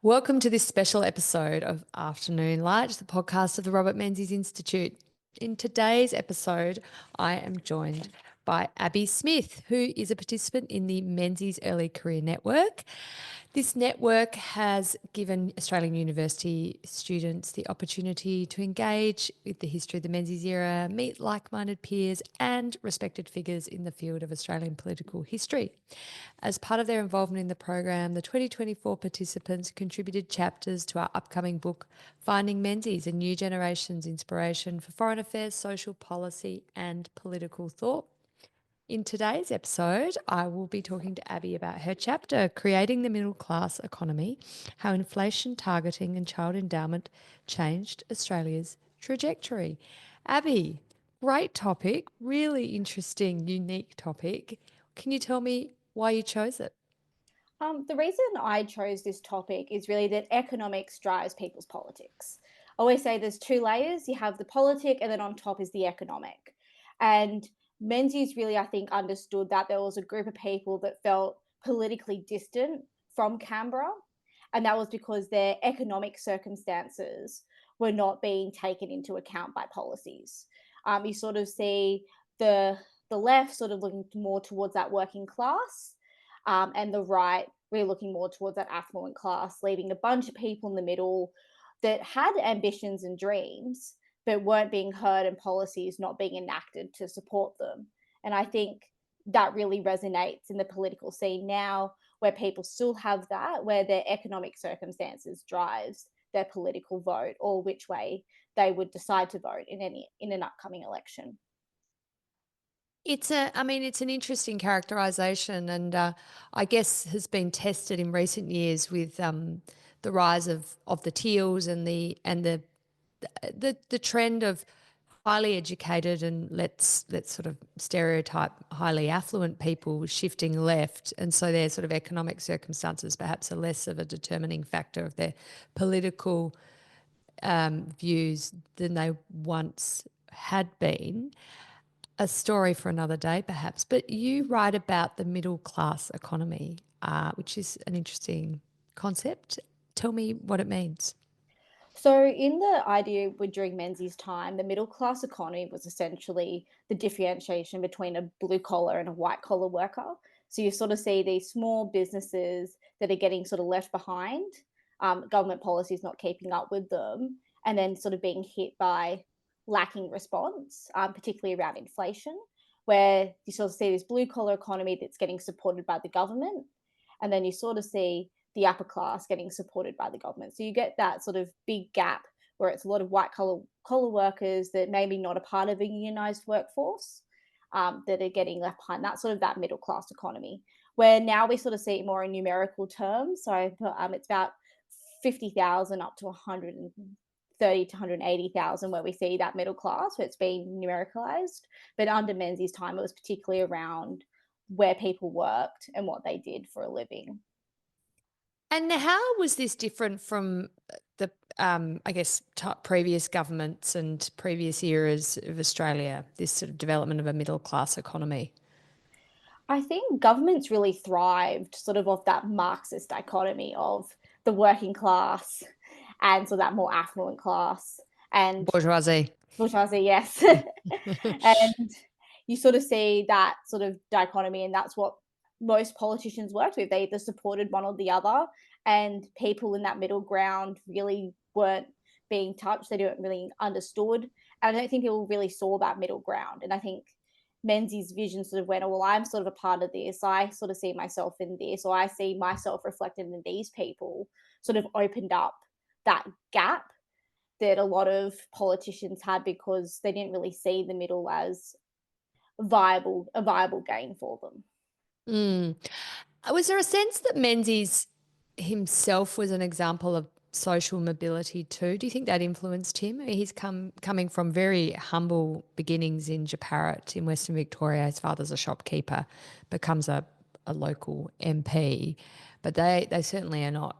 Welcome to this special episode of Afternoon Light, the podcast of the Robert Menzies Institute. In today's episode, I am joined by Abby Smith, who is a participant in the Menzies Early Career Network. This network has given Australian university students the opportunity to engage with the history of the Menzies era, meet like-minded peers and respected figures in the field of Australian political history. As part of their involvement in the program, the 2024 participants contributed chapters to our upcoming book, Finding Menzies, a new generation's inspiration for foreign affairs, social policy and political thought. In today's episode, I will be talking to Abby about her chapter, Creating the Middle Class Economy, How Inflation Targeting and Child Endowment Changed Australia's Trajectory. Abby, great topic, really interesting, unique topic. Can you tell me why you chose it? The reason I chose this topic is really that economics drives people's politics. I always say there's two layers. You have the politic, and then on top is the economic. And Menzies really, I think, understood that there was a group of people that felt politically distant from Canberra, and that was because their economic circumstances were not being taken into account by policies. You sort of see the left sort of looking more towards that working class, and the right really looking more towards that affluent class, leaving a bunch of people in the middle that had ambitions and dreams but weren't being heard and policies not being enacted to support them. And I think that really resonates in the political scene now, where people still have that, where their economic circumstances drives their political vote or which way they would decide to vote in an upcoming election. It's an interesting characterization, and I guess has been tested in recent years with the rise of the teals and the trend of highly educated and let's sort of stereotype highly affluent people shifting left, and so their sort of economic circumstances perhaps are less of a determining factor of their political views than they once had been. A story for another day, perhaps. But you write about the middle class economy, which is an interesting concept. Tell me what it means. So, in the idea during Menzies' time, the middle class economy was essentially the differentiation between a blue collar and a white collar worker. So, you sort of see these small businesses that are getting sort of left behind, government policies not keeping up with them, and then sort of being hit by lacking response, particularly around inflation, where you sort of see this blue collar economy that's getting supported by the government. And then you sort of see the upper class getting supported by the government. So you get that sort of big gap where it's a lot of collar workers that maybe not a part of a unionized workforce, that are getting left behind. That's sort of that middle class economy. Where now we sort of see it more in numerical terms. So it's about 50,000 up to 130 to 180,000 where we see that middle class where it's been numericalized. But under Menzies' time, it was particularly around where people worked and what they did for a living. And how was this different from the, I guess, previous governments and previous eras of Australia, this sort of development of a middle class economy? I think governments really thrived sort of off that Marxist dichotomy of the working class and so that more affluent class and Bourgeoisie. bourgeoisie, yes. And you sort of see that sort of dichotomy, and that's what most politicians worked with. They either supported one or the other, and people in that middle ground really weren't being touched. They weren't really understood. And I don't think people really saw that middle ground. And I think Menzies' vision sort of went, oh, well, I'm sort of a part of this. I sort of see myself in this, or I see myself reflected in these people, sort of opened up that gap that a lot of politicians had because they didn't really see the middle as a viable gain for them. Mm. Was there a sense that Menzies himself was an example of social mobility too? Do you think that influenced him? He's coming from very humble beginnings in Japarat in Western Victoria. His father's a shopkeeper, becomes a local MP, but they certainly are not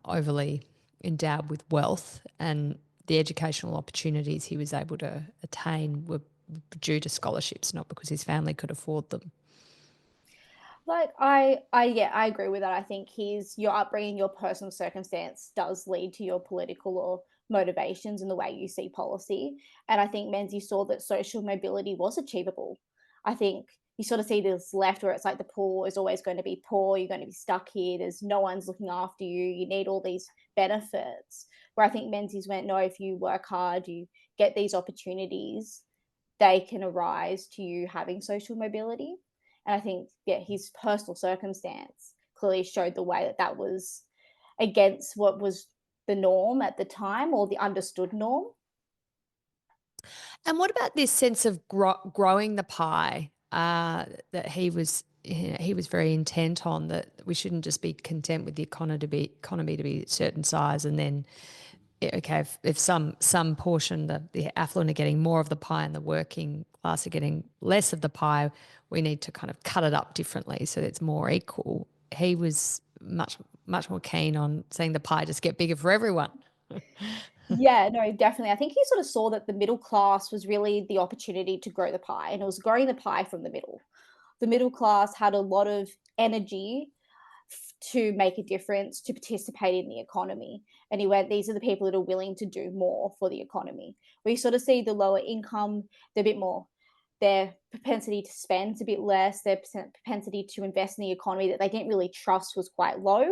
overly endowed with wealth, and the educational opportunities he was able to attain were due to scholarships, not because his family could afford them. Like, yeah, I agree with that. I think his your upbringing, your personal circumstance does lead to your political or motivations and the way you see policy. And I think Menzies saw that social mobility was achievable. I think you sort of see this left where it's like the poor is always going to be poor, you're going to be stuck here, there's no one's looking after you, you need all these benefits. Where I think Menzies went, no, if you work hard, you get these opportunities, they can arise to you having social mobility. And I think, yeah, his personal circumstance clearly showed the way that that was against what was the norm at the time or the understood norm. And what about this sense of growing the pie that he was very intent on, that we shouldn't just be content with the economy to be a certain size, and then okay, if some portion, the affluent are getting more of the pie and the working class are getting less of the pie, we need to kind of cut it up differently so that it's more equal. He was much more keen on seeing the pie just get bigger for everyone. Yeah, no, definitely. I think he sort of saw that the middle class was really the opportunity to grow the pie, and it was growing the pie from the middle. The middle class had a lot of energy to make a difference, to participate in the economy. And he went, these are the people that are willing to do more for the economy. We sort of see the lower income, they're a bit more, their propensity to spend a bit less, their propensity to invest in the economy that they didn't really trust was quite low.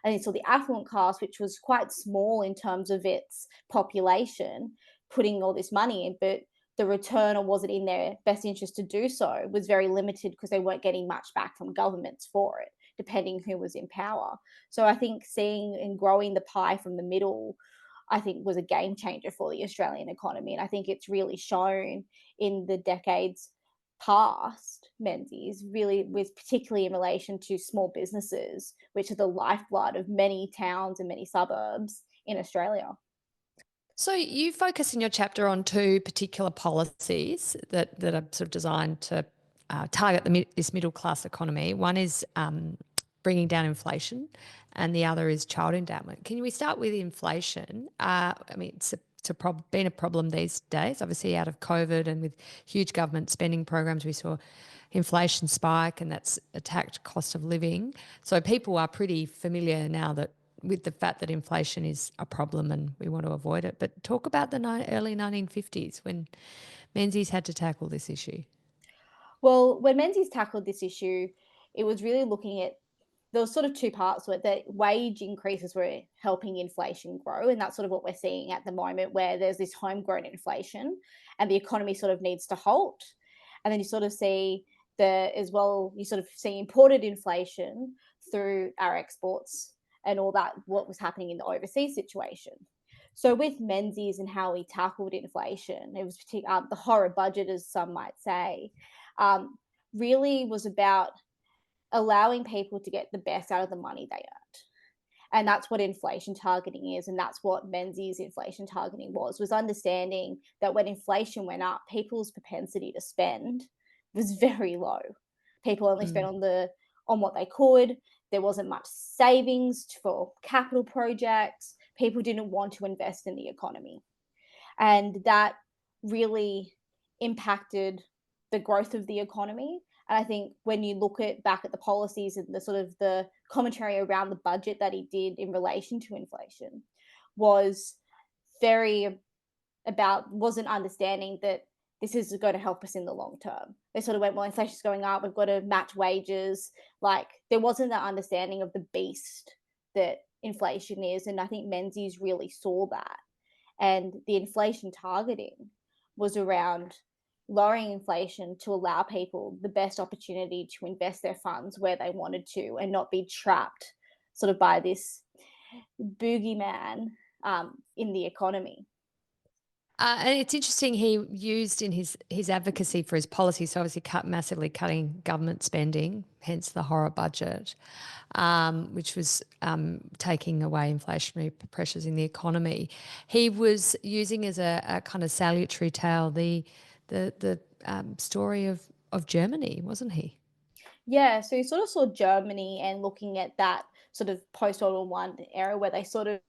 And then saw the affluent class, which was quite small in terms of its population, putting all this money in, but the return or wasn't in their best interest to do so was very limited because they weren't getting much back from governments for it, depending who was in power. So I think seeing and growing the pie from the middle, I think was a game changer for the Australian economy. And I think it's really shown in the decades past, Menzies really was particularly in relation to small businesses, which are the lifeblood of many towns and many suburbs in Australia. So you focus in your chapter on two particular policies that are sort of designed to target this middle class economy. One is bringing down inflation, and the other is child endowment. Can we start with inflation? I mean, been a problem these days. Obviously, out of COVID and with huge government spending programs, we saw inflation spike, and that's attacked cost of living. So people are pretty familiar now that with the fact that inflation is a problem and we want to avoid it. But talk about the early 1950s when Menzies had to tackle this issue. Well, when Menzies tackled this issue, it was really looking at there was sort of two parts to it. That wage increases were helping inflation grow, and that's sort of what we're seeing at the moment, where there's this homegrown inflation, and the economy sort of needs to halt. And then you sort of see as well. You sort of see imported inflation through our exports and all that. What was happening in the overseas situation. So with Menzies and how he tackled inflation, it was the horror budget, as some might say, um, really was about allowing people to get the best out of the money they earned. And that's what inflation targeting is. And that's what Menzies inflation targeting was understanding that when inflation went up, people's propensity to spend was very low. People only spent Mm. on what they could. There wasn't much savings for capital projects. People didn't want to invest in the economy. And that really impacted the growth of the economy. And I think when you look back at the policies and the sort of the commentary around the budget that he did in relation to inflation was very about wasn't understanding that this is going to help us in the long term. They sort of went, well, inflation's going up, we've got to match wages. Like there wasn't that understanding of the beast that inflation is. And I think Menzies really saw that. And the inflation targeting was around lowering inflation to allow people the best opportunity to invest their funds where they wanted to and not be trapped sort of by this boogeyman in the economy. And it's interesting he used in his advocacy for his policy, so obviously massively cutting government spending, hence the horror budget, which was taking away inflationary pressures in the economy. He was using as a kind of salutary tale the story of Germany, wasn't he? Yeah, so you sort of saw Germany and looking at that sort of post-World War I era where they sort of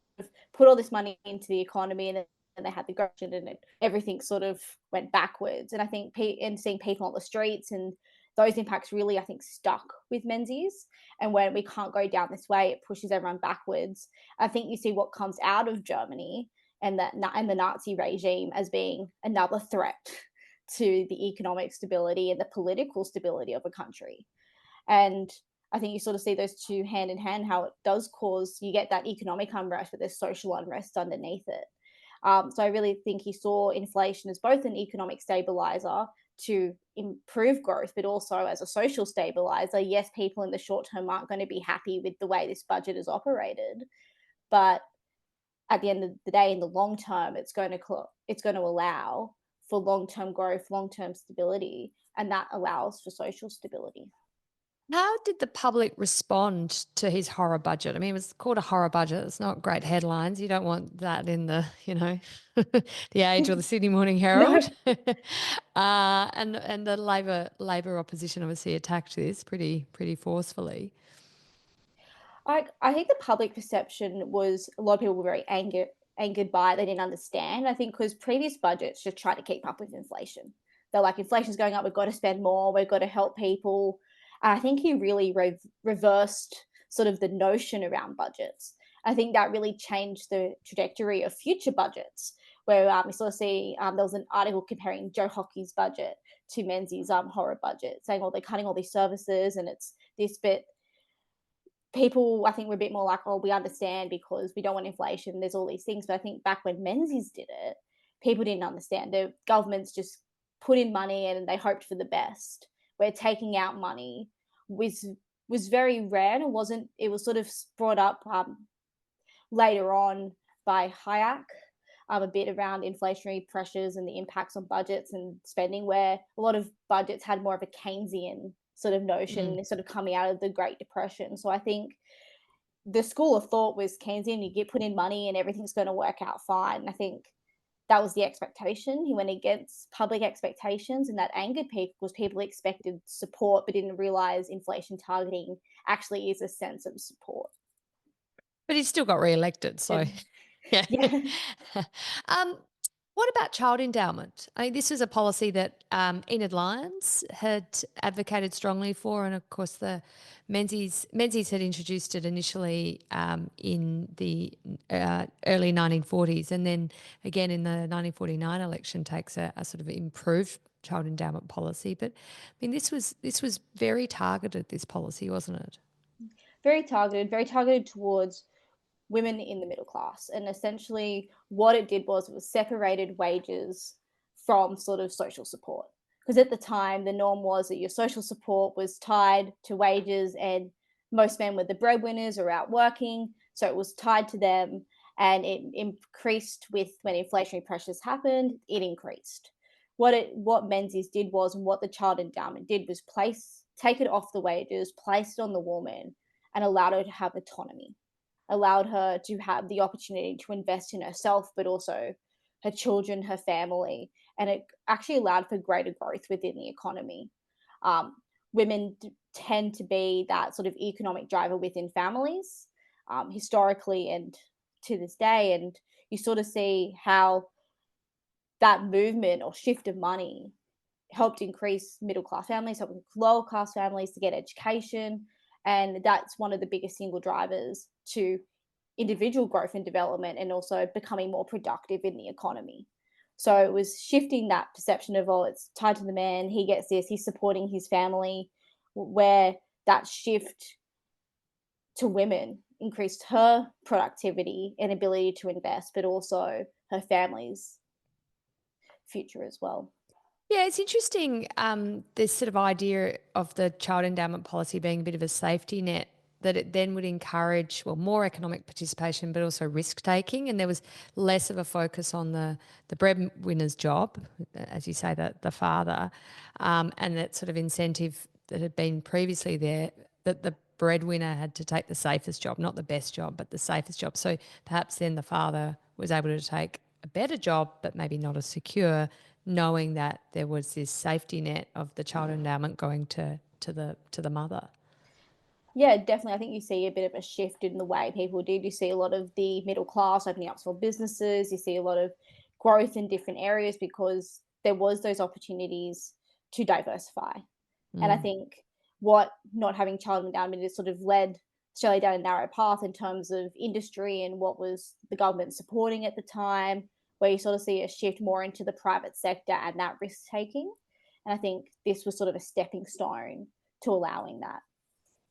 put all this money into the economy and then they had the corruption and everything sort of went backwards. And I think and seeing people on the streets and those impacts really, I think, stuck with Menzies. And when we can't go down this way, it pushes everyone backwards. I think you see what comes out of Germany and the Nazi regime as being another threat to the economic stability and the political stability of a country. And I think you sort of see those two hand in hand, how it does cause, you get that economic unrest, but there's social unrest underneath it. So I really think he saw inflation as both an economic stabilizer to improve growth, but also as a social stabilizer. Yes, people in the short term aren't going to be happy with the way this budget is operated, but at the end of the day, in the long term, it's going to allow for long term growth, long term stability, and that allows for social stability. How did the public respond to his horror budget? I mean, it was called a horror budget. It's not great headlines. You don't want that in the, the Age or the Sydney Morning No, Herald. And the Labor opposition obviously attacked this pretty forcefully. I think the public perception was a lot of people were very angered by it. They didn't understand. I think because previous budgets just tried to keep up with inflation. They're like, inflation's going up. We've got to spend more. We've got to help people. And I think he really reversed sort of the notion around budgets. I think that really changed the trajectory of future budgets. Where we sort of see there was an article comparing Joe Hockey's budget to Menzies' horror budget, saying, "Oh, they're cutting all these services, and it's this bit." People, I think, were a bit more like, "Oh, we understand because we don't want inflation. There's all these things." But I think back when Menzies did it, people didn't understand. The governments just put in money and they hoped for the best. Where taking out money was was very rare, and it wasn't. It was sort of brought up later on by Hayek, a bit around inflationary pressures and the impacts on budgets and spending, where a lot of budgets had more of a Keynesian sort of Mm. notion, sort of coming out of the Great Depression. So I think the school of thought was Keynesian, you get put in money and everything's going to work out fine. And I think that was the expectation. He went against public expectations, and that angered people because people expected support but didn't realize inflation targeting actually is a sense of support. But he still got re-elected, so And yeah. yeah, um, what about child endowment? I mean, this was a policy that Enid Lyons had advocated strongly for, and of course, the Menzies had introduced it initially in the early 1940s, and then again in the 1949 election takes a sort of improved child endowment policy. But I mean, this was very targeted. This policy, wasn't it? very targeted towards women in the middle class. And essentially, what it did was it was separated wages from sort of social support. Because at the time, the norm was that your social support was tied to wages, and most men were the breadwinners or out working. So it was tied to them, and it increased with when inflationary pressures happened, it increased. What Menzies did was, and what the child endowment did was take it off the wages, place it on the woman, and allowed her to have autonomy, allowed her to have the opportunity to invest in herself, but also her children, her family, and it actually allowed for greater growth within the economy. Um, Women tend to be that sort of economic driver within families, historically and to this day, and you sort of see how that movement or shift of money helped increase middle class families, helped lower class families to get education. And that's one of the biggest single drivers to individual growth and development, and also becoming more productive in the economy. So it was shifting that perception of, oh, it's tied to the man, he gets this, he's supporting his family, where that shift to women increased her productivity and ability to invest, but also her family's future as well. Yeah, it's interesting, this sort of idea of the child endowment policy being a bit of a safety net, that it then would encourage, well, more economic participation, but also risk taking. And there was less of a focus on the breadwinner's job, as you say, the father, and that sort of incentive that had been previously there, that the breadwinner had to take the safest job, not the best job, but the safest job. So perhaps then the father was able to take a better job, but maybe not as secure, knowing that there was this safety net of the child endowment going to the mother. Yeah, definitely. I think you see a bit of a shift in the way people did. You see a lot of the middle class opening up small businesses. You see a lot of growth in different areas because there was those opportunities to diversify. And I Mm. think what not having child endowment has sort of led Australia down a narrow path in terms of industry and what was the government supporting at the time, where you sort of see a shift more into the private sector and that risk taking. And I think this was sort of a stepping stone to allowing that.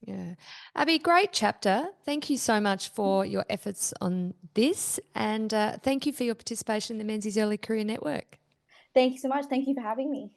Yeah. Abby, great chapter. Thank you so much for your efforts on this. And thank you for your participation in the Menzies Early Career Network. Thank you so much. Thank you for having me.